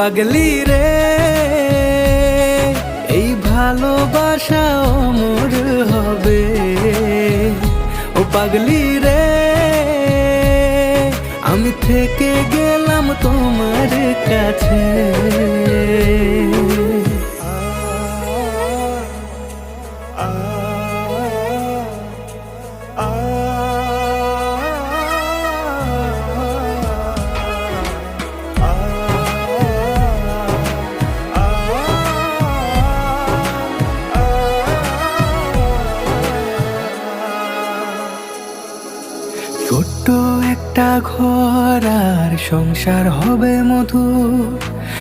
পাগলি রে, এই ভালোবাসা অমর হবে। ও পাগলি রে, আমি থেকে গেলাম তোমার কাছে। ছোট্ট একটা ঘর আর সংসার হবে মধুর,